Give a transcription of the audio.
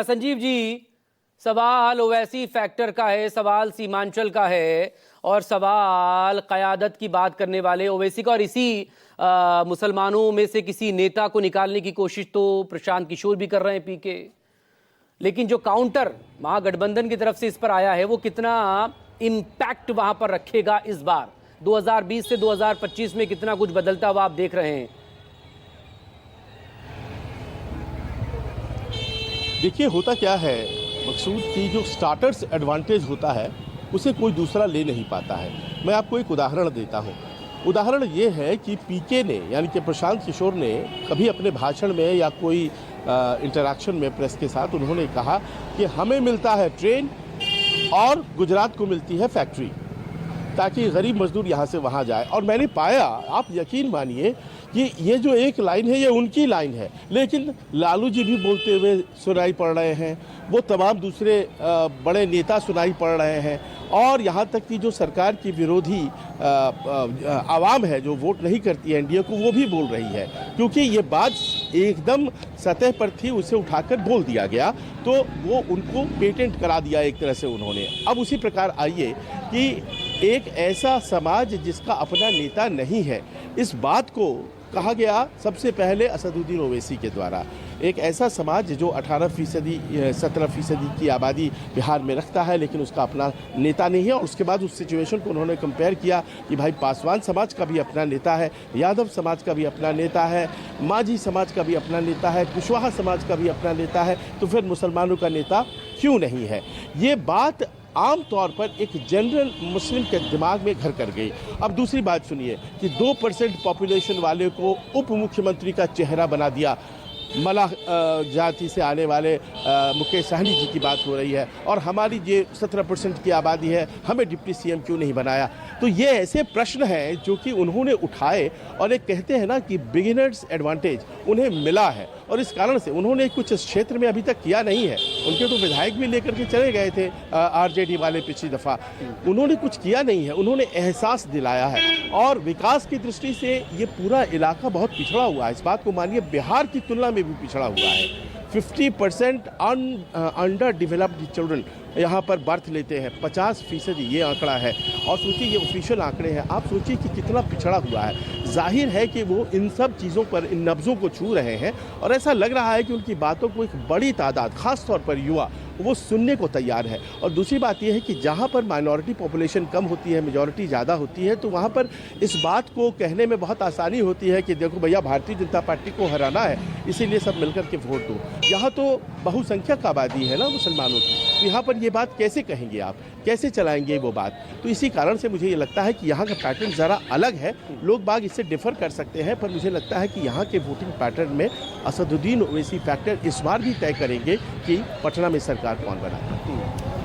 संजीव जी, सवाल ओवैसी फैक्टर का है, सवाल सीमांचल का है और सवाल क़यादत की बात करने वाले ओवैसी का, और इसी मुसलमानों में से किसी नेता को निकालने की कोशिश तो प्रशांत किशोर भी कर रहे हैं पीके। लेकिन जो काउंटर महागठबंधन की तरफ से इस पर आया है वो कितना इम्पैक्ट वहां पर रखेगा इस बार 2020 से 2025 में कितना कुछ बदलता हुआ आप देख रहे हैं? देखिए, होता क्या है मकसूद की जो स्टार्टर्स एडवांटेज होता है उसे कोई दूसरा ले नहीं पाता है। मैं आपको एक उदाहरण देता हूँ। उदाहरण ये है कि पीके ने यानी कि प्रशांत किशोर ने कभी अपने भाषण में या कोई इंटरैक्शन में प्रेस के साथ उन्होंने कहा कि हमें मिलता है ट्रेन और गुजरात को मिलती है फैक्ट्री, ताकि गरीब मजदूर यहाँ से वहाँ जाए। और मैंने पाया, आप यकीन मानिए कि ये जो एक लाइन है ये उनकी लाइन है, लेकिन लालू जी भी बोलते हुए सुनाई पड़ रहे हैं, वो तमाम दूसरे बड़े नेता सुनाई पड़ रहे हैं, और यहाँ तक कि जो सरकार की विरोधी आवाम है जो वोट नहीं करती है एनडीए को, वो भी बोल रही है। क्योंकि ये बात एकदम सतह पर थी, उसे उठाकर बोल दिया गया तो वो उनको पेटेंट करा दिया एक तरह से उन्होंने। अब उसी प्रकार आइए कि एक ऐसा समाज जिसका अपना नेता नहीं है, इस बात को कहा गया सबसे पहले असदुद्दीन ओवैसी के द्वारा। एक ऐसा समाज जो 17% की आबादी बिहार में रखता है लेकिन उसका अपना नेता नहीं है, और उसके बाद उस सिचुएशन को उन्होंने कंपेयर किया कि भाई पासवान समाज का भी अपना नेता है, यादव समाज का भी अपना नेता है, माझी समाज का भी अपना नेता है, कुशवाहा समाज का भी अपना नेता है, तो फिर मुसलमानों का नेता क्यों नहीं है? ये बात आम तौर पर एक जनरल मुस्लिम के दिमाग में घर कर गई। अब दूसरी बात सुनिए कि 2% पॉपुलेशन वाले को उप मुख्यमंत्री का चेहरा बना दिया। मलाह जाति से आने वाले मुकेश सहनी जी की बात हो रही है, और हमारी ये 17% की आबादी है, हमें डिप्टी सीएम क्यों नहीं बनाया? तो ये ऐसे प्रश्न हैं जो कि उन्होंने उठाए, और एक कहते हैं ना कि बिगिनर्स एडवांटेज उन्हें मिला है, और इस कारण से उन्होंने कुछ इस क्षेत्र में अभी तक किया नहीं है। उनके तो विधायक भी लेकर के चले गए थे आरजेडी वाले पिछली दफ़ा, उन्होंने कुछ किया नहीं है, उन्होंने एहसास दिलाया है। और विकास की दृष्टि से ये पूरा इलाका बहुत पिछड़ा हुआ है, इस बात को मानिए, बिहार की तुलना में भी पिछड़ा हुआ है। 50% अंडर डेवलप्ड चिल्ड्रन यहाँ पर बर्थ लेते हैं, 50% ये आंकड़ा है। और सोचिए, ये ऑफिशियल आंकड़े हैं, आप सोचिए कि कितना पिछड़ा हुआ है। जाहिर है कि वो इन सब चीज़ों पर, इन नब्ज़ों को छू रहे हैं, और ऐसा लग रहा है कि उनकी बातों को एक बड़ी तादाद, ख़ास तौर पर युवा, वो सुनने को तैयार है। और दूसरी बात यह है कि जहाँ पर माइनॉरिटी पॉपुलेशन कम होती है, मेजॉरिटी ज़्यादा होती है, तो वहाँ पर इस बात को कहने में बहुत आसानी होती है कि देखो भैया, भारतीय जनता पार्टी को हराना है, इसीलिए सब मिलकर के वोट दो। यहाँ तो बहुसंख्यक आबादी है ना मुसलमानों की, तो यहाँ पर ये बात कैसे कहेंगे आप, कैसे चलाएंगे वो बात? तो इसी कारण से मुझे ये लगता है कि यहाँ का पैटर्न ज़रा अलग है। लोग बाग इससे डिफर कर सकते हैं, पर मुझे लगता है कि यहाँ के वोटिंग पैटर्न में असदुद्दीन ओवैसी फैक्टर इस बार भी तय करेंगे कि पटना में सरकार कौन बनाता है।